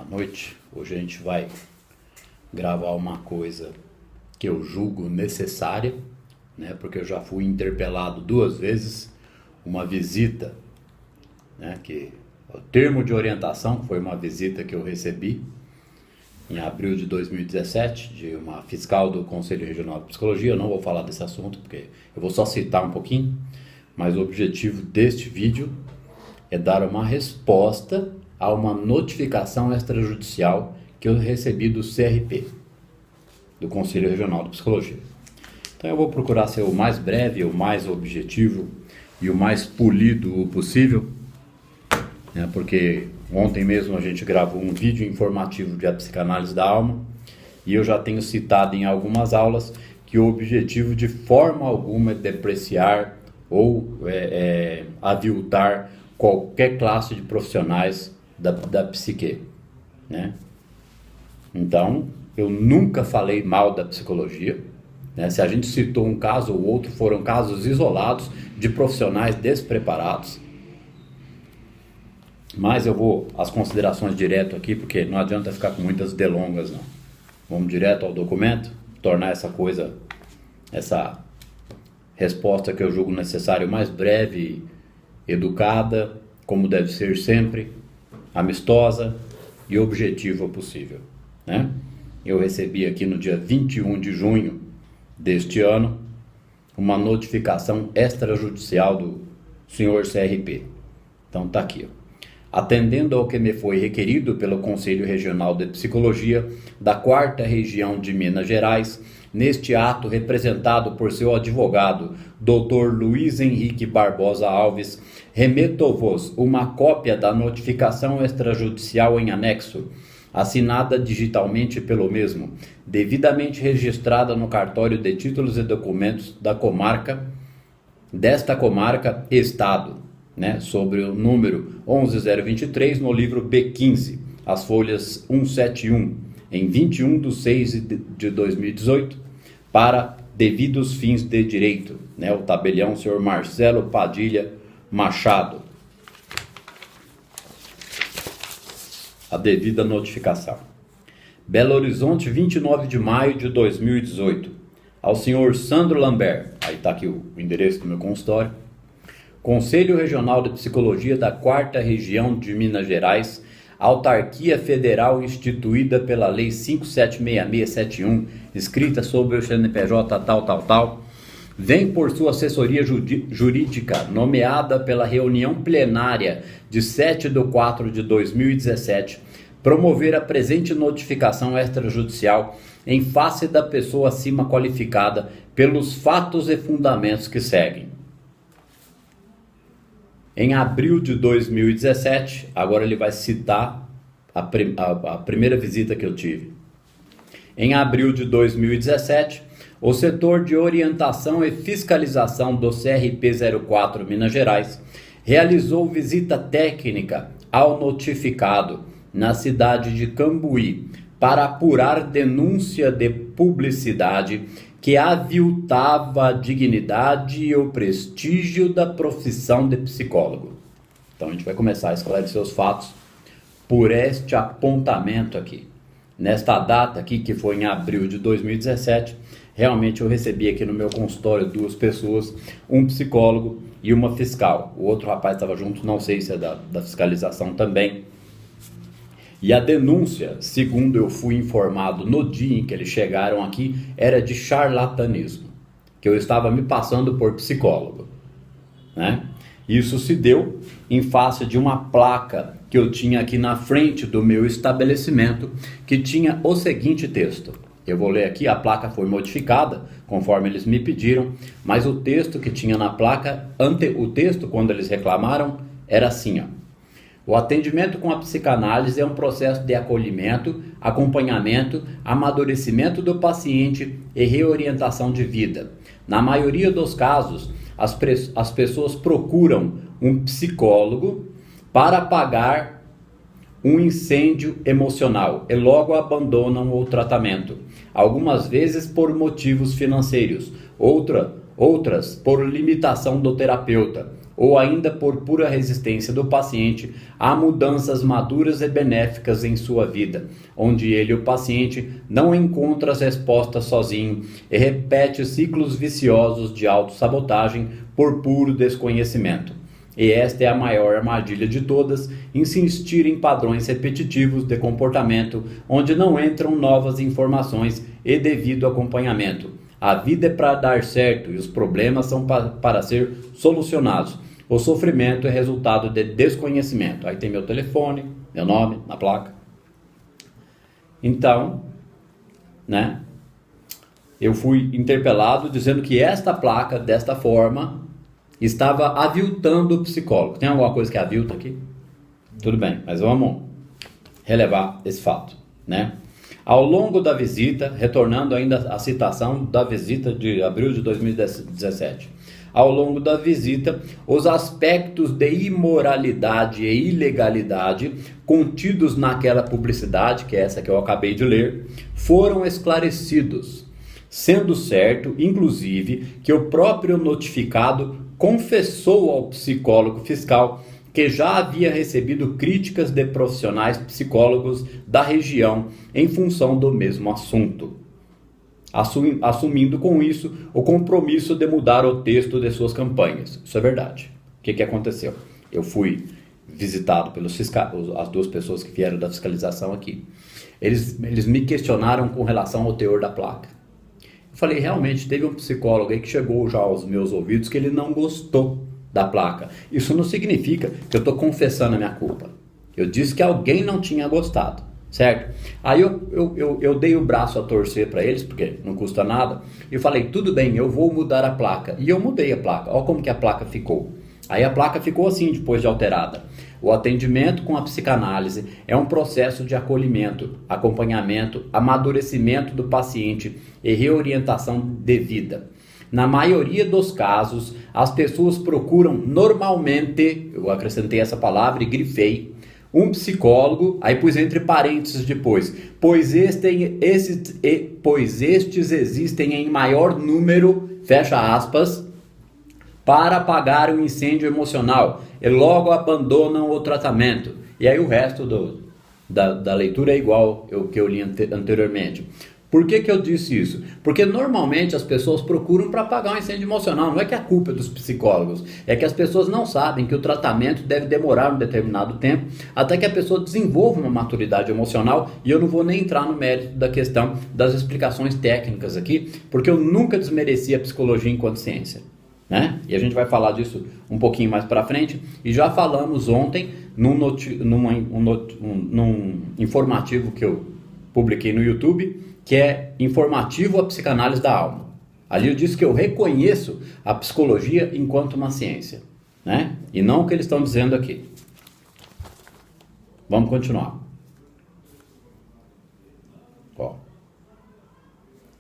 noite. Hoje a gente vai gravar uma coisa que eu julgo necessária, né? Porque eu já fui interpelado 2 vezes, uma visita, né? Que o termo de orientação foi uma visita que eu recebi em abril de 2017 de uma fiscal do Conselho Regional de Psicologia. Eu não vou falar desse assunto porque eu vou só citar um pouquinho, mas o objetivo deste vídeo é dar uma resposta a uma notificação extrajudicial que eu recebi do CRP, do Conselho Regional de Psicologia. Então eu vou procurar ser o mais breve, o mais objetivo e o mais polido possível, né? Porque ontem mesmo a gente gravou um vídeo informativo de a psicanálise da alma e eu já tenho citado em algumas aulas que o objetivo de forma alguma é depreciar ou aviltar qualquer classe de profissionais da psique, né? Então, eu nunca falei mal da psicologia, né? Se a gente citou um caso ou outro, foram casos isolados de profissionais despreparados. Mas eu vou às considerações direto aqui, porque não adianta ficar com muitas delongas, não. Vamos direto ao documento, tornar essa resposta que eu julgo necessário mais breve, educada, como deve ser sempre, amistosa e objetiva possível, né? Eu recebi aqui no dia 21 de junho deste ano uma notificação extrajudicial do senhor CRP. Então tá aqui, ó. Atendendo ao que me foi requerido pelo Conselho Regional de Psicologia da 4ª Região de Minas Gerais, neste ato representado por seu advogado, Dr. Luiz Henrique Barbosa Alves, remeto-vos uma cópia da notificação extrajudicial em anexo, assinada digitalmente pelo mesmo, devidamente registrada no cartório de títulos e documentos desta comarca, Estado, né, sobre o número 11023 no livro B15, as folhas 171, em 21/6/2018, para devidos fins de direito, né, o tabelião senhor Marcelo Padilha Machado. A devida notificação. Belo Horizonte, 29 de maio de 2018. Ao senhor Sandro Lambert, aí está aqui o endereço do meu consultório. Conselho Regional de Psicologia da 4ª Região de Minas Gerais, autarquia federal instituída pela Lei 576671, escrita sobre o CNPJ tal, vem por sua assessoria jurídica, nomeada pela reunião plenária de 7/4/2017, promover a presente notificação extrajudicial em face da pessoa acima qualificada pelos fatos e fundamentos que seguem. Em abril de 2017, agora ele vai citar a primeira visita que eu tive. Em abril de 2017, o setor de orientação e fiscalização do CRP 04 Minas Gerais realizou visita técnica ao notificado na cidade de Cambuí para apurar denúncia de publicidade que aviltava a dignidade e o prestígio da profissão de psicólogo. Então a gente vai começar a esclarecer os fatos por este apontamento aqui. Nesta data aqui, que foi em abril de 2017, realmente eu recebi aqui no meu consultório 2 pessoas, um psicólogo e uma fiscal. O outro rapaz estava junto, não sei se é da fiscalização também. E a denúncia, segundo eu fui informado no dia em que eles chegaram aqui, era de charlatanismo, que eu estava me passando por psicólogo, né? Isso se deu em face de uma placa que eu tinha aqui na frente do meu estabelecimento, que tinha o seguinte texto. Eu vou ler aqui, a placa foi modificada, conforme eles me pediram, mas o texto que tinha na placa, o texto quando eles reclamaram, era assim, ó. O atendimento com a psicanálise é um processo de acolhimento, acompanhamento, amadurecimento do paciente e reorientação de vida. Na maioria dos casos, as pessoas procuram um psicólogo para apagar um incêndio emocional e logo abandonam o tratamento. Algumas vezes por motivos financeiros, outras por limitação do terapeuta, ou ainda por pura resistência do paciente a mudanças maduras e benéficas em sua vida, onde ele, o paciente, não encontra as respostas sozinho e repete ciclos viciosos de autossabotagem por puro desconhecimento. E esta é a maior armadilha de todas, insistir em padrões repetitivos de comportamento, onde não entram novas informações e devido acompanhamento. A vida é para dar certo e os problemas são para ser solucionados. O sofrimento é resultado de desconhecimento. Aí tem meu telefone, meu nome na placa. Então, né, eu fui interpelado dizendo que esta placa, desta forma, estava aviltando o psicólogo. Tem alguma coisa que avilta aqui? Tudo bem, mas vamos relevar esse fato, né? Ao longo da visita, retornando ainda à citação da visita de abril de 2017, ao longo da visita, os aspectos de imoralidade e ilegalidade contidos naquela publicidade, que é essa que eu acabei de ler, foram esclarecidos, sendo certo, inclusive, que o próprio notificado confessou ao psicólogo fiscal que já havia recebido críticas de profissionais psicólogos da região em função do mesmo assunto, assumindo com isso o compromisso de mudar o texto de suas campanhas. Isso é verdade. O que aconteceu? Eu fui visitado pelos fiscais, as duas pessoas que vieram da fiscalização aqui. Eles me questionaram com relação ao teor da placa. Eu falei, realmente, teve um psicólogo aí que chegou já aos meus ouvidos que ele não gostou da placa. Isso não significa que eu estou confessando a minha culpa. Eu disse que alguém não tinha gostado, certo? Aí eu dei o braço a torcer para eles, porque não custa nada, e eu falei, tudo bem, eu vou mudar a placa. E eu mudei a placa. Olha como que a placa ficou. Aí a placa ficou assim depois de alterada. O atendimento com a psicanálise é um processo de acolhimento, acompanhamento, amadurecimento do paciente e reorientação devida. Na maioria dos casos, as pessoas procuram normalmente, eu acrescentei essa palavra e grifei, um psicólogo, aí pus entre parênteses depois, pois estes existem em maior número, fecha aspas, para apagar o incêndio emocional e logo abandonam o tratamento. E aí o resto da leitura é igual ao que eu li anteriormente. Por que eu disse isso? Porque normalmente as pessoas procuram para apagar um incêndio emocional. Não é que a culpa é dos psicólogos, é que as pessoas não sabem que o tratamento deve demorar um determinado tempo até que a pessoa desenvolva uma maturidade emocional. E eu não vou nem entrar no mérito da questão das explicações técnicas aqui, porque eu nunca desmereci a psicologia enquanto ciência, né? E a gente vai falar disso um pouquinho mais para frente. E já falamos ontem num informativo que eu publiquei no YouTube, que é Informativo à Psicanálise da Alma. Ali eu disse que eu reconheço a psicologia enquanto uma ciência, né? E não o que eles estão dizendo aqui. Vamos continuar. Ó.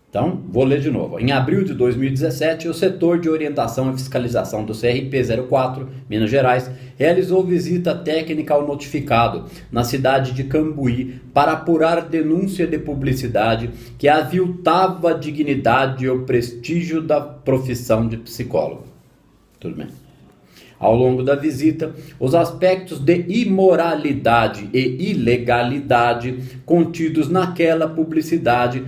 Então, vou ler de novo. Em abril de 2017, o setor de orientação e fiscalização do CRP-04, Minas Gerais, realizou visita técnica ao notificado na cidade de Cambuí para apurar denúncia de publicidade que aviltava a dignidade e o prestígio da profissão de psicólogo. Tudo bem. Ao longo da visita, os aspectos de imoralidade e ilegalidade contidos naquela publicidade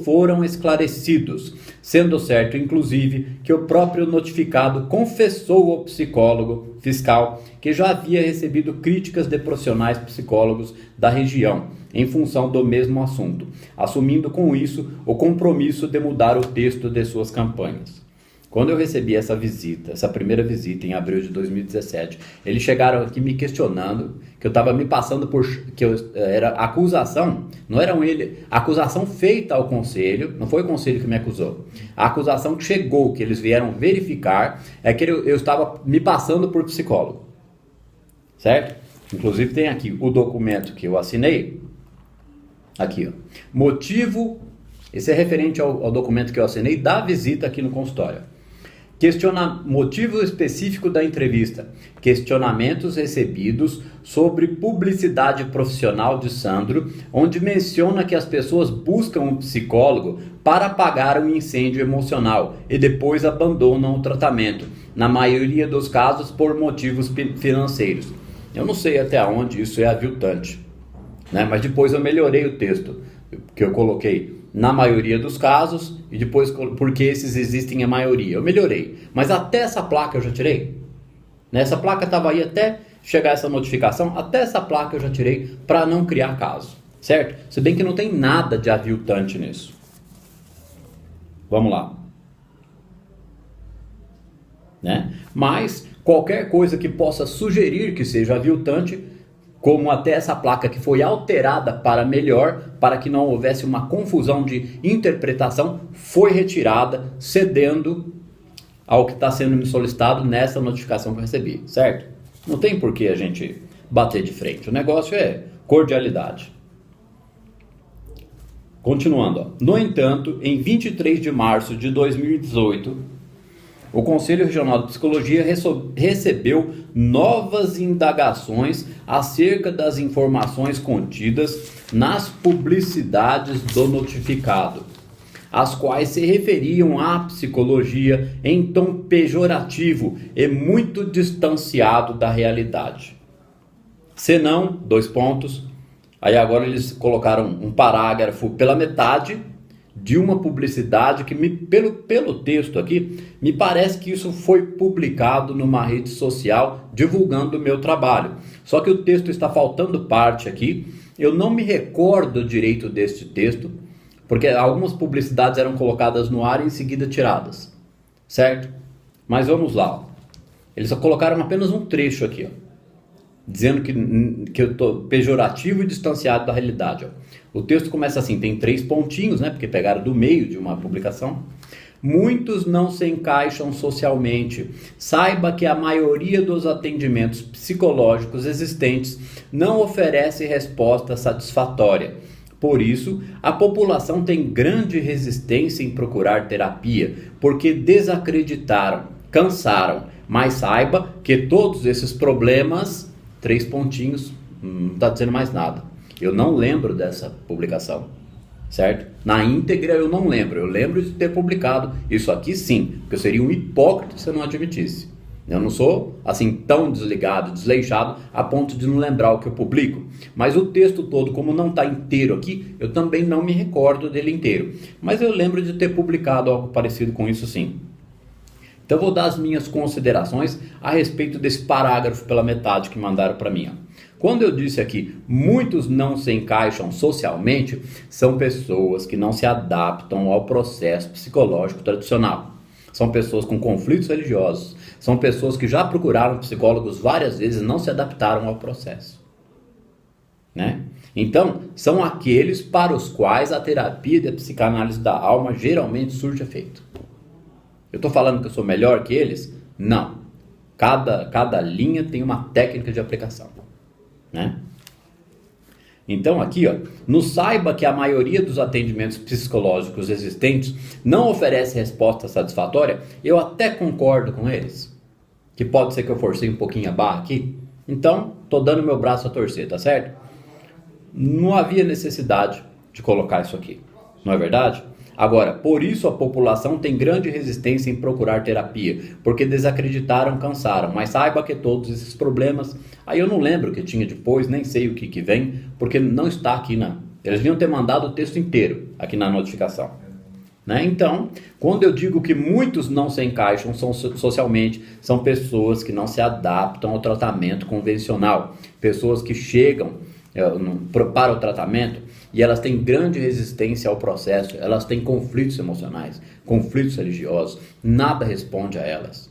foram esclarecidos, sendo certo, inclusive, que o próprio notificado confessou ao psicólogo fiscal que já havia recebido críticas de profissionais psicólogos da região em função do mesmo assunto, assumindo com isso o compromisso de mudar o texto de suas campanhas. Quando eu recebi essa visita, essa primeira visita em abril de 2017, eles chegaram aqui me questionando que eu estava me passando por... que era acusação, não eram ele... A acusação feita ao conselho, não foi o conselho que me acusou. A acusação que chegou, que eles vieram verificar, é que eu estava me passando por psicólogo. Certo? Inclusive tem aqui o documento que eu assinei. Aqui, ó. Motivo... Esse é referente ao documento que eu assinei da visita aqui no consultório. Motivo específico da entrevista. Questionamentos recebidos sobre publicidade profissional de Sandro, onde menciona que as pessoas buscam um psicólogo para apagar um incêndio emocional e depois abandonam o tratamento. na maioria dos casos por motivos financeiros. Eu não sei até onde isso é aviltante, né? Mas depois eu melhorei o texto, que eu coloquei na maioria dos casos, e depois porque esses existem a maioria. Eu melhorei, mas até essa placa eu já tirei. Essa placa estava aí até chegar essa notificação, até essa placa eu já tirei para não criar caso, certo? Se bem que não tem nada de aviltante nisso. Vamos lá. Mas qualquer coisa que possa sugerir que seja aviltante, como até essa placa que foi alterada para melhor, para que não houvesse uma confusão de interpretação, foi retirada, cedendo ao que está sendo me solicitado nessa notificação que eu recebi, certo? Não tem por que a gente bater de frente, o negócio é cordialidade. Continuando, no entanto, em 23 de março de 2018, o Conselho Regional de Psicologia recebeu novas indagações acerca das informações contidas nas publicidades do notificado, as quais se referiam à psicologia em tom pejorativo e muito distanciado da realidade. Senão, 2 pontos, aí agora eles colocaram um parágrafo pela metade de uma publicidade que, pelo texto aqui, me parece que isso foi publicado numa rede social divulgando o meu trabalho. Só que o texto está faltando parte aqui, eu não me recordo direito deste texto, porque algumas publicidades eram colocadas no ar e em seguida tiradas, certo? Mas vamos lá, ó. Eles só colocaram apenas um trecho aqui, ó, dizendo que eu estou pejorativo e distanciado da realidade, ó. O texto começa assim, tem 3 pontinhos, porque pegaram do meio de uma publicação. Muitos não se encaixam socialmente. Saiba que a maioria dos atendimentos psicológicos existentes não oferece resposta satisfatória. Por isso, a população tem grande resistência em procurar terapia, porque desacreditaram, cansaram. Mas saiba que todos esses problemas, 3 pontinhos, não está dizendo mais nada. Eu não lembro dessa publicação, certo? Na íntegra eu não lembro. Eu lembro de ter publicado isso aqui sim, porque eu seria um hipócrita se eu não admitisse. Eu não sou assim tão desligado, desleixado, a ponto de não lembrar o que eu publico. Mas o texto todo, como não está inteiro aqui, eu também não me recordo dele inteiro. Mas eu lembro de ter publicado algo parecido com isso sim. Então eu vou dar as minhas considerações a respeito desse parágrafo pela metade que mandaram para mim, ó. Quando eu disse aqui, muitos não se encaixam socialmente, são pessoas que não se adaptam ao processo psicológico tradicional. São pessoas com conflitos religiosos. São pessoas que já procuraram psicólogos várias vezes e não se adaptaram ao processo. Então, são aqueles para os quais a terapia de psicanálise da alma geralmente surge efeito. Eu estou falando que eu sou melhor que eles? Não. Cada linha tem uma técnica de aplicação. Então aqui, ó, nos saiba que a maioria dos atendimentos psicológicos existentes não oferece resposta satisfatória. Eu até concordo com eles, que pode ser que eu forcei um pouquinho a barra aqui. Então, tô dando meu braço a torcer, tá certo? Não havia necessidade de colocar isso aqui, não é verdade? Agora, por isso a população tem grande resistência em procurar terapia, porque desacreditaram, cansaram. Mas saiba que todos esses problemas, aí eu não lembro o que tinha depois, nem sei o que vem, porque não está aqui eles deviam ter mandado o texto inteiro aqui na notificação. Então, quando eu digo que muitos não se encaixam socialmente, são pessoas que não se adaptam ao tratamento convencional, pessoas que chegam para o tratamento e elas têm grande resistência ao processo, elas têm conflitos emocionais, conflitos religiosos, nada responde a elas.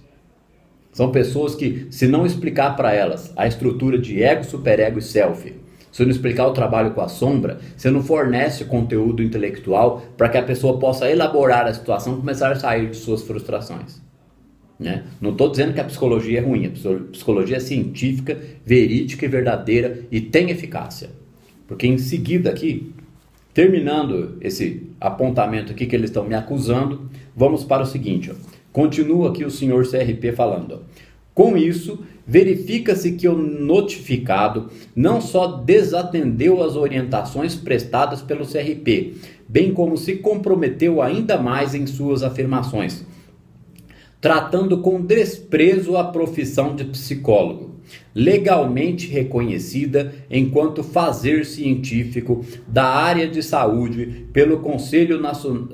São pessoas que, se não explicar para elas a estrutura de ego, superego e self, se não explicar o trabalho com a sombra, você não fornece conteúdo intelectual para que a pessoa possa elaborar a situação e começar a sair de suas frustrações. Não estou dizendo que a psicologia é ruim, a psicologia é científica, verídica e verdadeira e tem eficácia. Porque em seguida aqui, terminando esse apontamento aqui que eles estão me acusando, vamos para o seguinte, ó. Continua aqui o senhor CRP falando, ó. Com isso, verifica-se que o notificado não só desatendeu as orientações prestadas pelo CRP, bem como se comprometeu ainda mais em suas afirmações. tratando com desprezo a profissão de psicólogo, legalmente reconhecida enquanto fazer científico da área de saúde pelo Conselho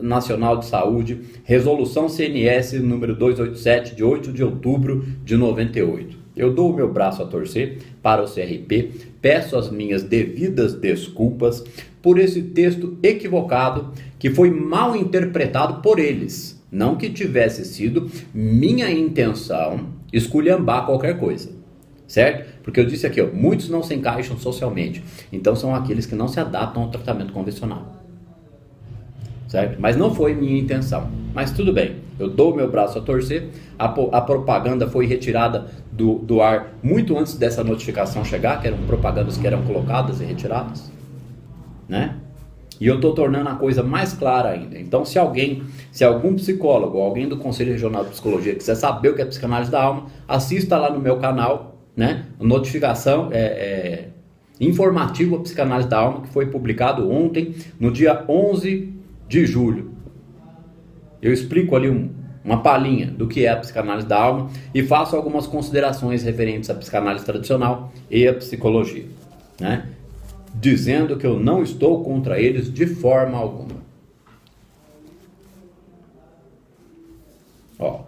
Nacional de Saúde, Resolução CNS número 287, de 8 de outubro de 98. Eu dou o meu braço a torcer para o CRP, peço as minhas devidas desculpas por esse texto equivocado que foi mal interpretado por eles. Não que tivesse sido minha intenção esculhambar qualquer coisa, certo? Porque eu disse aqui, ó, muitos não se encaixam socialmente, então são aqueles que não se adaptam ao tratamento convencional, certo? Mas não foi minha intenção, mas tudo bem, eu dou o meu braço a torcer, a propaganda foi retirada do ar muito antes dessa notificação chegar, que eram propagandas que eram colocadas e retiradas, né? E eu estou tornando a coisa mais clara ainda. Então, se algum psicólogo ou alguém do Conselho Regional de Psicologia quiser saber o que é psicanálise da alma, assista lá no meu canal, né? Notificação informativa Psicanálise da Alma, que foi publicado ontem, no dia 11 de julho. Eu explico ali uma palhinha do que é a psicanálise da alma e faço algumas considerações referentes à psicanálise tradicional e à psicologia, né? Dizendo que eu não estou contra eles de forma alguma. Ó,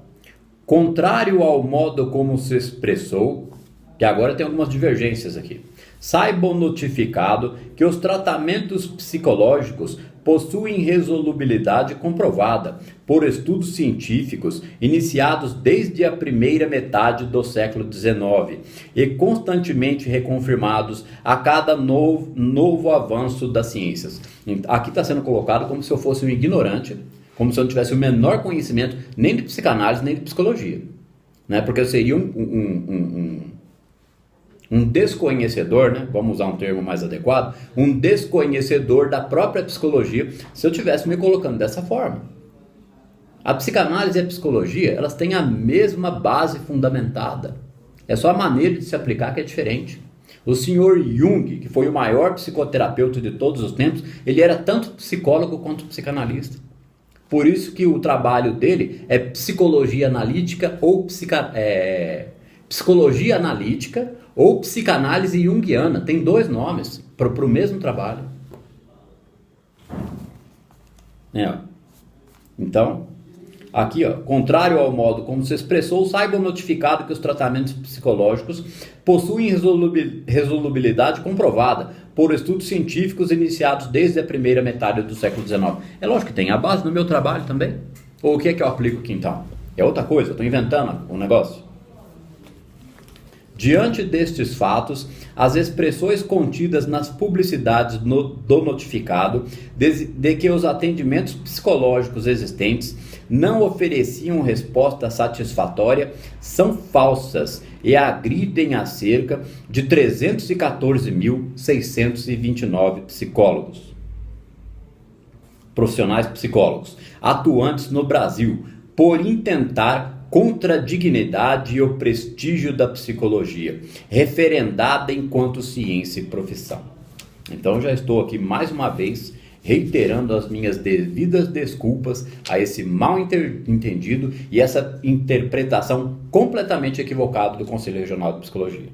contrário ao modo como se expressou, que agora tem algumas divergências aqui. Saibam notificado que os tratamentos psicológicos possuem resolubilidade comprovada por estudos científicos iniciados desde a primeira metade do século XIX e constantemente reconfirmados a cada novo avanço das ciências. Aqui está sendo colocado como se eu fosse um ignorante, como se eu não tivesse o menor conhecimento nem de psicanálise nem de psicologia, né? Porque eu seria um desconhecedor, né? Vamos usar um termo mais adequado, um desconhecedor da própria psicologia, se eu estivesse me colocando dessa forma. A psicanálise e a psicologia, elas têm a mesma base fundamentada. É só a maneira de se aplicar que é diferente. O senhor Jung, que foi o maior psicoterapeuta de todos os tempos, ele era tanto psicólogo quanto psicanalista. Por isso que o trabalho dele é psicologia analítica ou psicologia analítica ou psicanálise junguiana. Tem dois nomes para o mesmo trabalho. Então, aqui, ó, contrário ao modo como se expressou, saibam notificado que os tratamentos psicológicos possuem resolubilidade comprovada por estudos científicos iniciados desde a primeira metade do século XIX. É lógico que tem a base no meu trabalho também. Ou o que é que eu aplico aqui então? É outra coisa, eu estou inventando um negócio. Diante destes fatos, as expressões contidas nas publicidades do notificado de que os atendimentos psicológicos existentes não ofereciam resposta satisfatória são falsas e agridem a cerca de 314.629 psicólogos, profissionais psicólogos, atuantes no Brasil, por intentar contra a dignidade e o prestígio da psicologia, referendada enquanto ciência e profissão. Então já estou aqui mais uma vez reiterando as minhas devidas desculpas a esse mal entendido e essa interpretação completamente equivocada do Conselho Regional de Psicologia.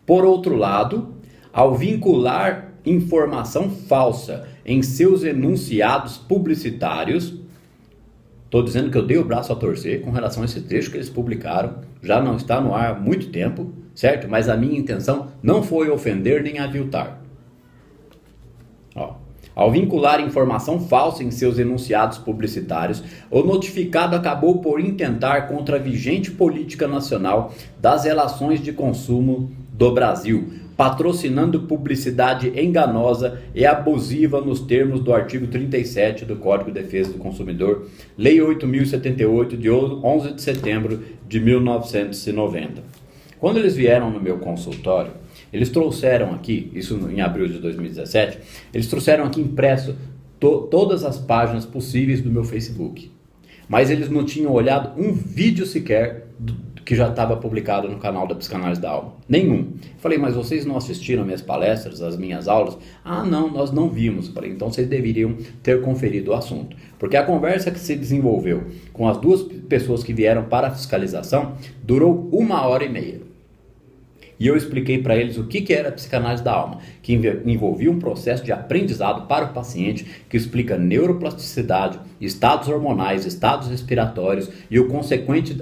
Por outro lado, ao vincular informação falsa em seus enunciados publicitários, estou dizendo que eu dei o braço a torcer com relação a esse trecho que eles publicaram, já não está no ar há muito tempo, certo? Mas a minha intenção não foi ofender nem aviltar. Ao vincular informação falsa em seus enunciados publicitários, o notificado acabou por intentar contra a vigente política nacional das relações de consumo do Brasil, patrocinando publicidade enganosa e abusiva nos termos do artigo 37 do Código de Defesa do Consumidor, Lei 8.078, de 11 de setembro de 1990. Quando eles vieram no meu consultório, eles trouxeram aqui, isso em abril de 2017, eles trouxeram aqui impresso todas as páginas possíveis do meu Facebook. Mas eles não tinham olhado um vídeo sequer que já estava publicado no canal da Psicanálise da Alma. Nenhum. Falei, mas vocês não assistiram minhas palestras, as minhas aulas? Ah, não, nós não vimos. Falei, então vocês deveriam ter conferido o assunto. Porque a conversa que se desenvolveu com as duas pessoas que vieram para a fiscalização durou 1h30. E eu expliquei para eles o que era a psicanálise da alma, que envolvia um processo de aprendizado para o paciente, que explica neuroplasticidade, estados hormonais, estados respiratórios e o consequente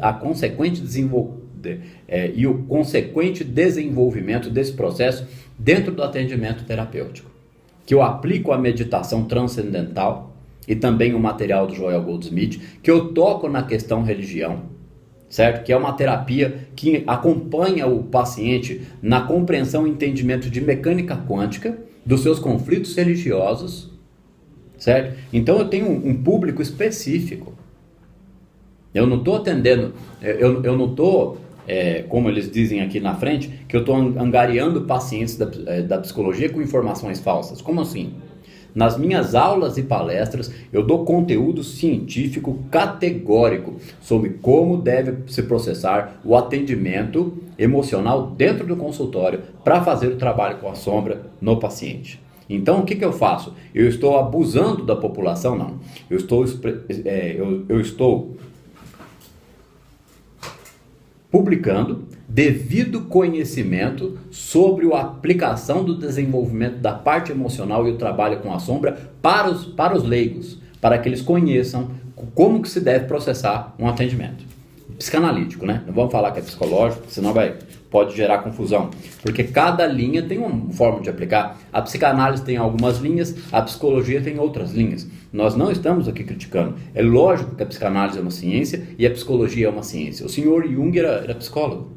desenvolvimento desse processo dentro do atendimento terapêutico. Que eu aplico a meditação transcendental e também o material do Joel Goldsmith, que eu toco na questão religião, certo? Que é uma terapia que acompanha o paciente na compreensão e entendimento de mecânica quântica, dos seus conflitos religiosos, certo? Então eu tenho um público específico. Eu não estou atendendo, eu não estou, como eles dizem aqui na frente, que eu estou angariando pacientes da psicologia com informações falsas. Como assim? Nas minhas aulas e palestras, eu dou conteúdo científico categórico sobre como deve se processar o atendimento emocional dentro do consultório para fazer o trabalho com a sombra no paciente. Então, o que eu faço? Eu estou abusando da população? Não. Eu estou publicando devido conhecimento sobre a aplicação do desenvolvimento da parte emocional e o trabalho com a sombra para os leigos, para que eles conheçam como que se deve processar um atendimento psicanalítico, né? Não vamos falar que é psicológico, senão pode gerar confusão, porque cada linha tem uma forma de aplicar. A psicanálise tem algumas linhas, a psicologia tem outras linhas. Nós não estamos aqui criticando. É lógico que a psicanálise é uma ciência e a psicologia é uma ciência. O senhor Jung era psicólogo.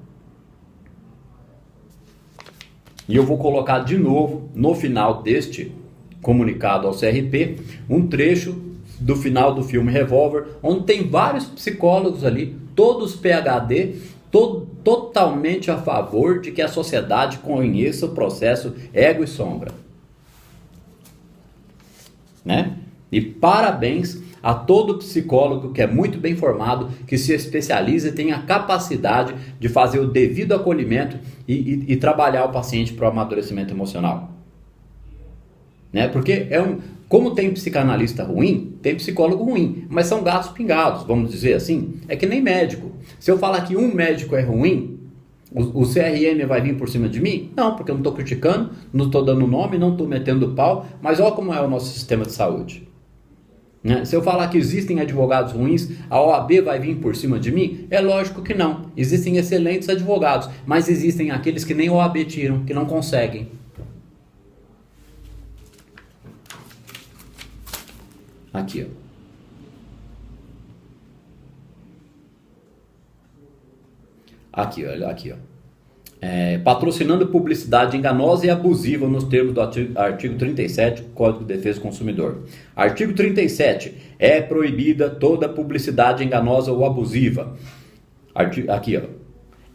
E eu vou colocar de novo, no final deste comunicado ao CRP, um trecho do final do filme Revolver, onde tem vários psicólogos ali, todos PhD, totalmente a favor de que a sociedade conheça o processo ego e sombra. Né? E parabéns a todo psicólogo que é muito bem formado, que se especializa e tem a capacidade de fazer o devido acolhimento e trabalhar o paciente para o amadurecimento emocional. Né? Porque como tem psicanalista ruim, tem psicólogo ruim, mas são gatos pingados, vamos dizer assim. É que nem médico. Se eu falar que um médico é ruim, o CRM vai vir por cima de mim? Não, porque eu não estou criticando, não estou dando nome, não estou metendo pau, mas olha como é o nosso sistema de saúde. Né? Se eu falar que existem advogados ruins, a OAB vai vir por cima de mim? É lógico que não. Existem excelentes advogados, mas existem aqueles que nem OAB tiram, que não conseguem. Aqui, ó. Aqui, olha, aqui, ó. Patrocinando publicidade enganosa e abusiva nos termos do artigo 37 do Código de Defesa do Consumidor. Artigo 37. É proibida toda publicidade enganosa ou abusiva. Aqui, ó.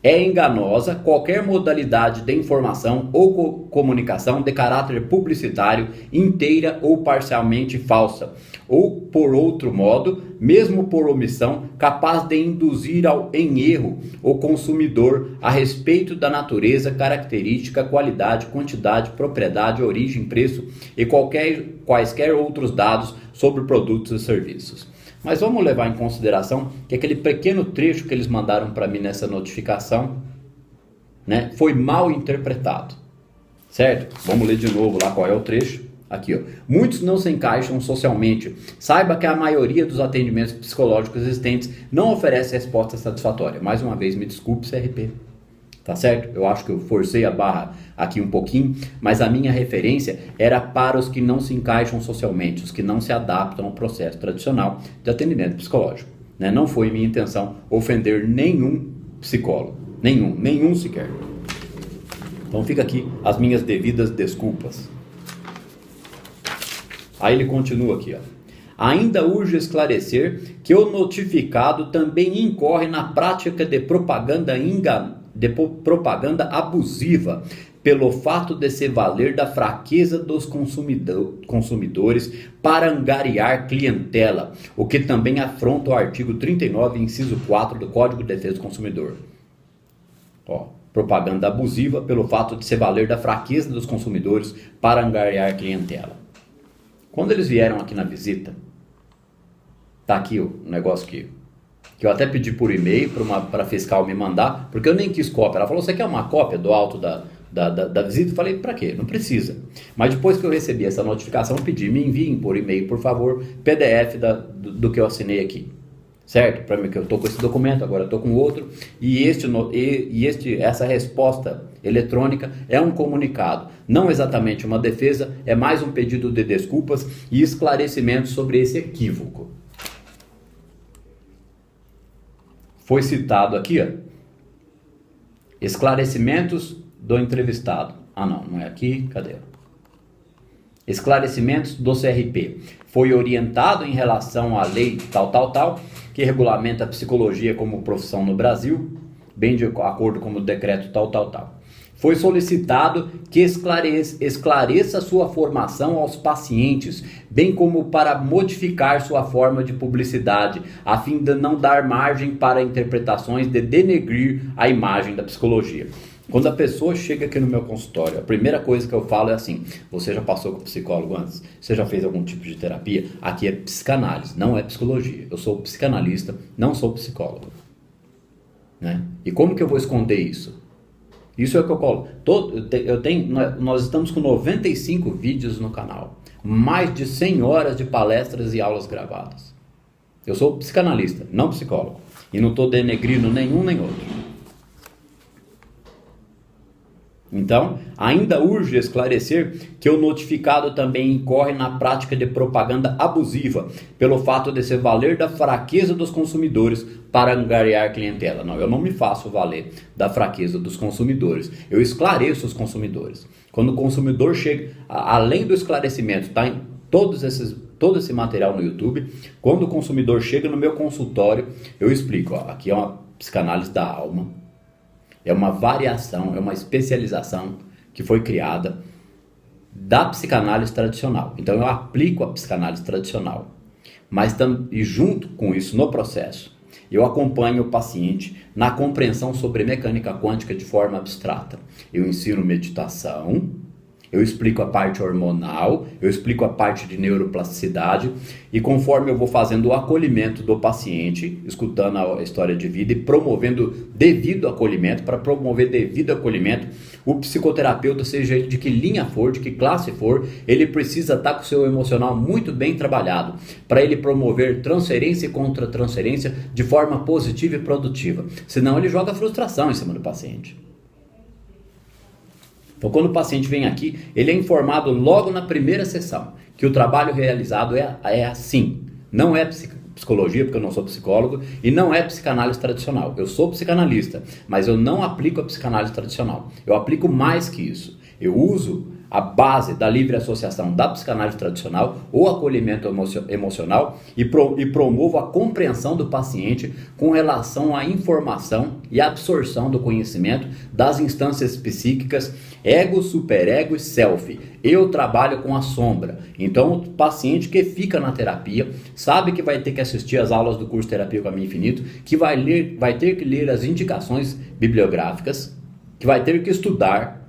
É enganosa qualquer modalidade de informação ou comunicação de caráter publicitário inteira ou parcialmente falsa, ou por outro modo, mesmo por omissão, capaz de induzir em erro o consumidor a respeito da natureza, característica, qualidade, quantidade, propriedade, origem, preço e quaisquer outros dados sobre produtos e serviços. Mas vamos levar em consideração que aquele pequeno trecho que eles mandaram para mim nessa notificação, né, foi mal interpretado, certo? Vamos ler de novo lá qual é o trecho. Aqui, ó. Muitos não se encaixam socialmente. Saiba que a maioria dos atendimentos psicológicos existentes não oferece resposta satisfatória. Mais uma vez, me desculpe, CRP. Tá certo? Eu acho que eu forcei a barra aqui um pouquinho, mas a minha referência era para os que não se encaixam socialmente, os que não se adaptam ao processo tradicional de atendimento psicológico. Né? Não foi minha intenção ofender nenhum psicólogo, nenhum sequer. Então fica aqui as minhas devidas desculpas. Aí ele continua aqui, ó. Ainda urge esclarecer que o notificado também incorre na prática de propaganda abusiva, pelo fato de se valer da fraqueza dos consumidores para angariar clientela, o que também afronta o artigo 39, inciso 4 do Código de Defesa do Consumidor. Ó, propaganda abusiva pelo fato de se valer da fraqueza dos consumidores para angariar clientela. Quando eles vieram aqui na visita, tá aqui o negócio que eu até pedi por e-mail para a fiscal me mandar, porque eu nem quis cópia. Ela falou, você quer uma cópia do auto da visita? Eu falei, para quê? Não precisa. Mas depois que eu recebi essa notificação, eu pedi, me enviem por e-mail, por favor, PDF do que eu assinei aqui. Certo? Para mim, que eu estou com esse documento, agora estou com outro, e essa resposta eletrônica é um comunicado, não exatamente uma defesa, é mais um pedido de desculpas e esclarecimento sobre esse equívoco. Foi citado aqui, ó, esclarecimentos do entrevistado. Ah, não é aqui, cadê? Esclarecimentos do CRP. Foi orientado em relação à lei tal, que regulamenta a psicologia como profissão no Brasil, bem de acordo com o decreto tal. Foi solicitado que esclareça sua formação aos pacientes, bem como para modificar sua forma de publicidade, a fim de não dar margem para interpretações de denegrir a imagem da psicologia. Quando a pessoa chega aqui no meu consultório, a primeira coisa que eu falo é assim, você já passou com psicólogo antes? Você já fez algum tipo de terapia? Aqui é psicanálise, não é psicologia. Eu sou psicanalista, não sou psicólogo. Né? E como que eu vou esconder isso? Isso é o que eu colo. Nós estamos com 95 vídeos no canal. Mais de 100 horas de palestras e aulas gravadas. Eu sou psicanalista, não psicólogo. E não estou denegrindo nenhum nem outro. Então, ainda urge esclarecer que o notificado também incorre na prática de propaganda abusiva, pelo fato de se valer da fraqueza dos consumidores para angariar clientela. Não, eu não me faço valer da fraqueza dos consumidores, eu esclareço os consumidores. Quando o consumidor chega, além do esclarecimento, está em todo esse material no YouTube, quando o consumidor chega no meu consultório, eu explico, ó, aqui é uma psicanálise da alma. É uma variação, é uma especialização que foi criada da psicanálise tradicional. Então eu aplico a psicanálise tradicional. Mas e junto com isso, no processo, eu acompanho o paciente na compreensão sobre mecânica quântica de forma abstrata. Eu ensino meditação, eu explico a parte hormonal, eu explico a parte de neuroplasticidade e conforme eu vou fazendo o acolhimento do paciente, escutando a história de vida e promovendo devido acolhimento, para promover devido acolhimento, o psicoterapeuta, seja de que linha for, de que classe for, ele precisa estar com o seu emocional muito bem trabalhado, para ele promover transferência e contra-transferência de forma positiva e produtiva. Senão ele joga frustração em cima do paciente. Então, quando o paciente vem aqui, ele é informado logo na primeira sessão que o trabalho realizado é assim. Não é psicologia, porque eu não sou psicólogo, e não é psicanálise tradicional. Eu sou psicanalista, mas eu não aplico a psicanálise tradicional. Eu aplico mais que isso. Eu uso a base da livre associação da psicanálise tradicional, o acolhimento emocional e promovo a compreensão do paciente com relação à informação e absorção do conhecimento das instâncias psíquicas, ego, superego e self. Eu trabalho com a sombra. Então, o paciente que fica na terapia sabe que vai ter que assistir às aulas do curso Terapia com Caminho Infinito, que vai ter que ler as indicações bibliográficas, que vai ter que estudar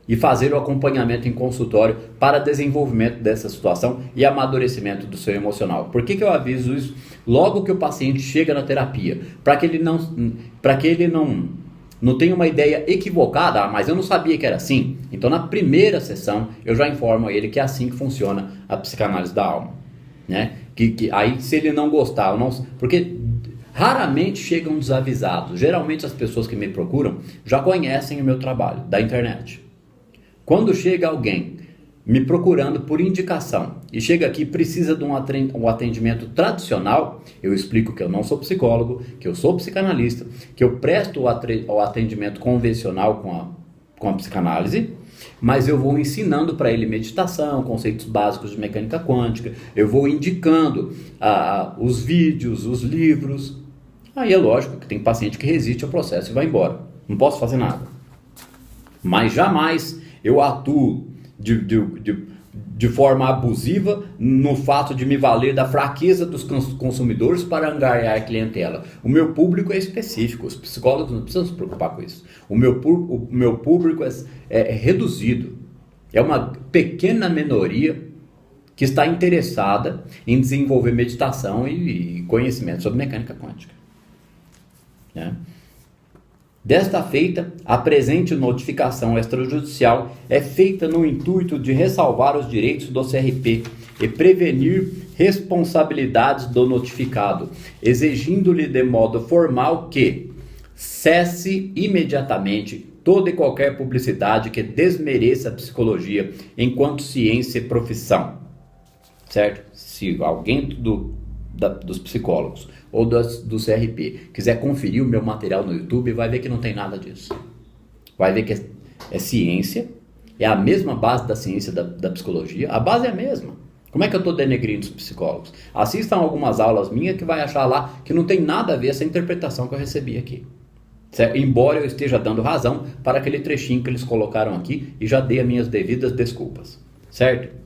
e fazer o acompanhamento em consultório para desenvolvimento dessa situação e amadurecimento do seu emocional. Por que eu aviso isso logo que o paciente chega na terapia? Para que ele não tenha uma ideia equivocada, mas eu não sabia que era assim. Então, na primeira sessão, eu já informo ele que é assim que funciona a psicanálise da alma. Né? Que aí, se ele não gostar, porque raramente chegam desavisados. Geralmente, as pessoas que me procuram já conhecem o meu trabalho da internet. Quando chega alguém me procurando por indicação e chega aqui e precisa de um atendimento tradicional, eu explico que eu não sou psicólogo, que eu sou psicanalista, que eu presto o atendimento convencional com a psicanálise, mas eu vou ensinando para ele meditação, conceitos básicos de mecânica quântica, eu vou indicando os vídeos, os livros. Aí é lógico que tem paciente que resiste ao processo e vai embora. Não posso fazer nada. Mas jamais eu atuo de forma abusiva no fato de me valer da fraqueza dos consumidores para angariar clientela. O meu público é específico, os psicólogos não precisam se preocupar com isso. O meu público é reduzido, é uma pequena minoria que está interessada em desenvolver meditação e conhecimento sobre mecânica quântica. Né? Desta feita, a presente notificação extrajudicial é feita no intuito de ressalvar os direitos do CRP e prevenir responsabilidades do notificado, exigindo-lhe de modo formal que cesse imediatamente toda e qualquer publicidade que desmereça a psicologia enquanto ciência e profissão. Certo? Se alguém dos psicólogos ou do CRP quiser conferir o meu material no YouTube, vai ver que não tem nada disso. Vai ver que é ciência, é a mesma base da ciência da psicologia, a base é a mesma. Como é que eu estou denegrindo os psicólogos? Assistam algumas aulas minhas que vai achar lá que não tem nada a ver essa interpretação que eu recebi aqui. Certo? Embora eu esteja dando razão para aquele trechinho que eles colocaram aqui e já dei as minhas devidas desculpas. Certo?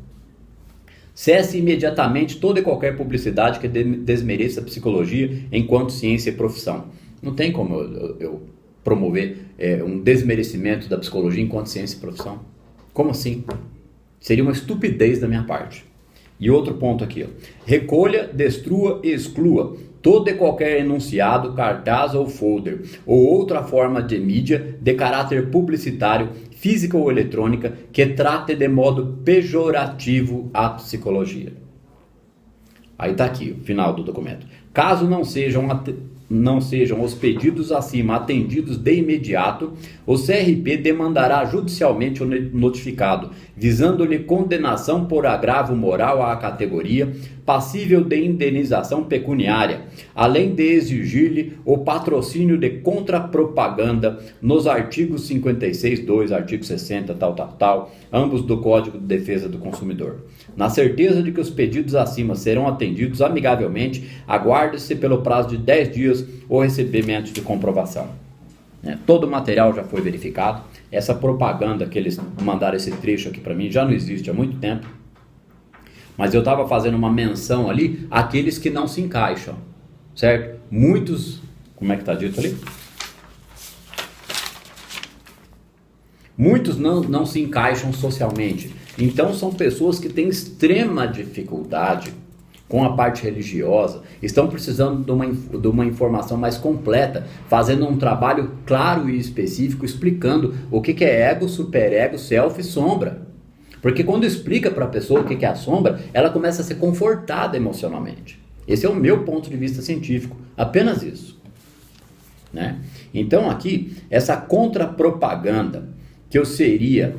Cesse imediatamente toda e qualquer publicidade que desmereça a psicologia enquanto ciência e profissão. Não tem como eu promover um desmerecimento da psicologia enquanto ciência e profissão. Como assim? Seria uma estupidez da minha parte. E outro ponto aqui, ó. Recolha, destrua e exclua todo e qualquer enunciado, cartaz ou folder ou outra forma de mídia de caráter publicitário, física ou eletrônica, que trate de modo pejorativo a psicologia. Aí está aqui o final do documento. Caso não sejam os pedidos acima atendidos de imediato, o CRP demandará judicialmente o notificado, visando-lhe condenação por agravo moral à categoria, passível de indenização pecuniária, além de exigir-lhe o patrocínio de contrapropaganda nos artigos 56.2, artigo 60, ambos do Código de Defesa do Consumidor. Na certeza de que os pedidos acima serão atendidos amigavelmente, aguarde-se pelo prazo de 10 dias o recebimento de comprovação. Todo o material já foi verificado. Essa propaganda que eles mandaram esse trecho aqui para mim já não existe há muito tempo. Mas eu estava fazendo uma menção ali àqueles que não se encaixam, certo? Muitos, como é que está dito ali? Muitos não se encaixam socialmente. Então são pessoas que têm extrema dificuldade com a parte religiosa, estão precisando de uma informação mais completa, fazendo um trabalho claro e específico, explicando o que é ego, superego, self e sombra. Porque quando explica para a pessoa o que é a sombra, ela começa a ser confortada emocionalmente. Esse é o meu ponto de vista científico, apenas isso. Né? Então aqui, essa contrapropaganda que eu seria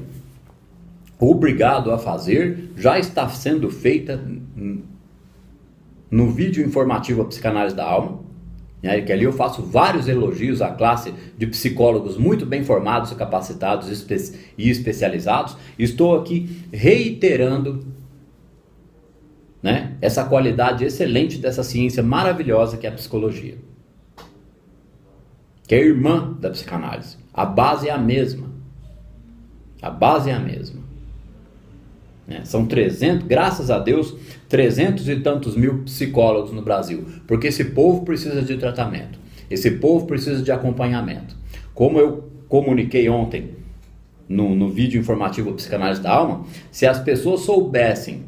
obrigado a fazer, já está sendo feita no vídeo informativo A Psicanálise da Alma, né, que ali eu faço vários elogios à classe de psicólogos muito bem formados, capacitados e especializados. Estou aqui reiterando, né, essa qualidade excelente dessa ciência maravilhosa que é a psicologia, que é irmã da psicanálise. A base é a mesma. A base é a mesma. São 300, graças a Deus, 300 e tantos mil psicólogos no Brasil, porque esse povo precisa de tratamento, esse povo precisa de acompanhamento. Como eu comuniquei ontem no vídeo informativo Psicanálise da Alma, se as pessoas soubessem,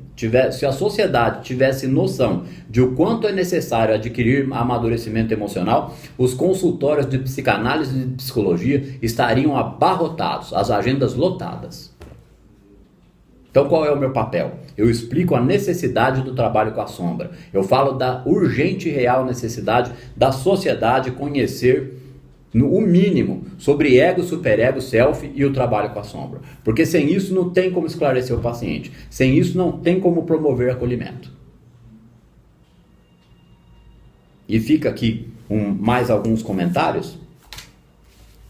se a sociedade tivesse noção de o quanto é necessário adquirir amadurecimento emocional, os consultórios de psicanálise e de psicologia estariam abarrotados, as agendas lotadas. Então qual é o meu papel? Eu explico a necessidade do trabalho com a sombra. Eu falo da urgente e real necessidade da sociedade conhecer o mínimo sobre ego, superego, self e o trabalho com a sombra. Porque sem isso não tem como esclarecer o paciente. Sem isso não tem como promover acolhimento. E fica aqui mais alguns comentários,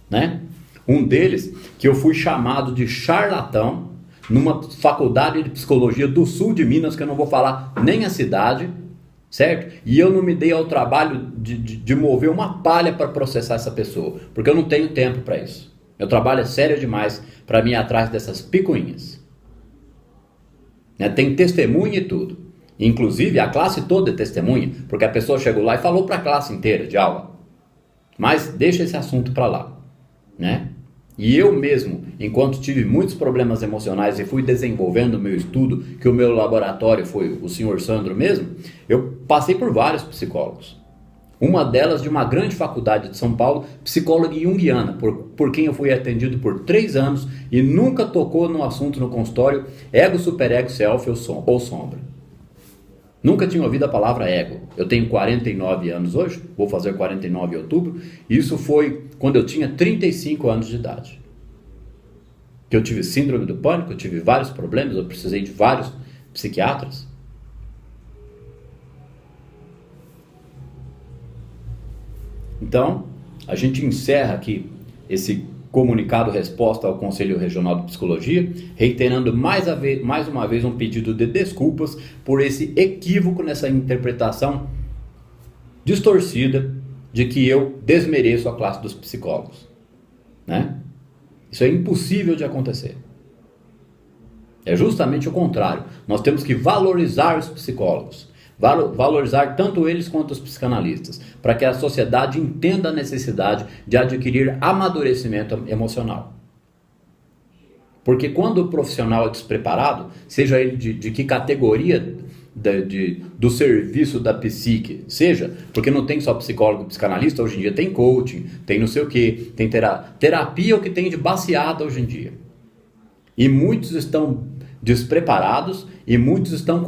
né? Um deles, que eu fui chamado de charlatão numa faculdade de psicologia do sul de Minas, que eu não vou falar nem a cidade, certo? E eu não me dei ao trabalho de mover uma palha para processar essa pessoa, porque eu não tenho tempo para isso. Meu trabalho é sério demais para mim ir atrás dessas picuinhas. né? Tem testemunha e tudo. Inclusive, a classe toda é testemunha, porque a pessoa chegou lá e falou para a classe inteira de aula. Mas deixa esse assunto para lá, né? E eu mesmo, enquanto tive muitos problemas emocionais e fui desenvolvendo o meu estudo, que o meu laboratório foi o senhor Sandro mesmo, eu passei por vários psicólogos. Uma delas de uma grande faculdade de São Paulo, psicóloga junguiana, por quem eu fui atendido por 3 anos e nunca tocou no assunto no consultório ego, superego, self ou sombra. Nunca tinha ouvido a palavra ego. Eu tenho 49 anos hoje, vou fazer 49 em outubro. Isso foi quando eu tinha 35 anos de idade. Que eu tive síndrome do pânico, eu tive vários problemas, eu precisei de vários psiquiatras. Então, a gente encerra aqui esse comunicado resposta ao Conselho Regional de Psicologia, reiterando mais uma vez um pedido de desculpas por esse equívoco nessa interpretação distorcida de que eu desmereço a classe dos psicólogos, né? Isso é impossível de acontecer. É justamente o contrário. Nós temos que valorizar os psicólogos, valorizar tanto eles quanto os psicanalistas, para que a sociedade entenda a necessidade de adquirir amadurecimento emocional. Porque quando o profissional é despreparado, seja ele de que categoria do serviço da psique, seja, porque não tem só psicólogo e psicanalista, hoje em dia tem coaching, tem não sei o que, tem terapia, é o que tem de baseada hoje em dia. E muitos estão despreparados e muitos estão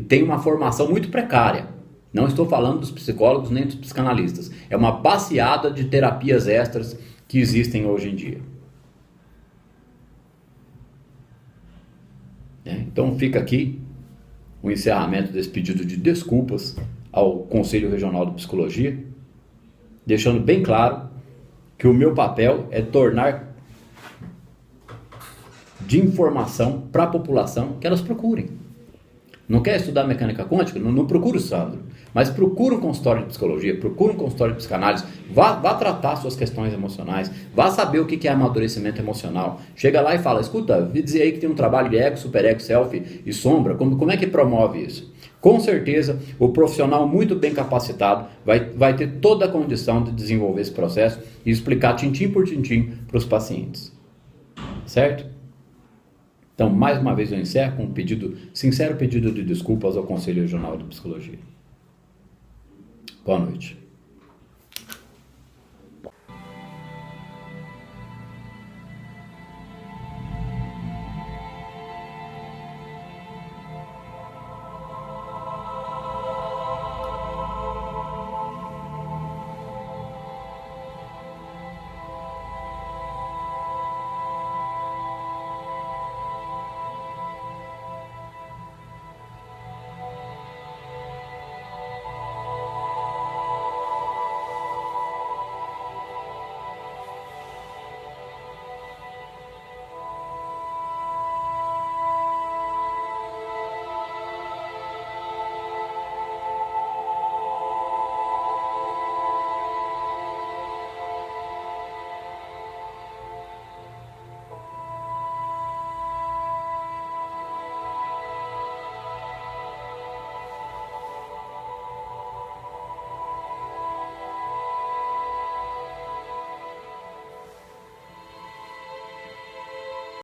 têm uma formação muito precária. Não estou falando dos psicólogos nem dos psicanalistas. É uma baseada de terapias extras que existem hoje em dia. Então fica aqui o encerramento desse pedido de desculpas ao Conselho Regional de Psicologia, deixando bem claro que o meu papel é tornar de informação para a população que elas procurem. Não quer estudar mecânica quântica? Não procura o Sandro, mas procura um consultório de psicologia, procura um consultório de psicanálise, vá tratar suas questões emocionais, vá saber o que é amadurecimento emocional. Chega lá e fala, escuta, vi dizer aí que tem um trabalho de ego, superego, self e sombra, como é que promove isso? Com certeza, o profissional muito bem capacitado vai ter toda a condição de desenvolver esse processo e explicar tintim por tintim para os pacientes. Certo? Então, mais uma vez eu encerro com um sincero pedido de desculpas ao Conselho Regional de Psicologia. Boa noite.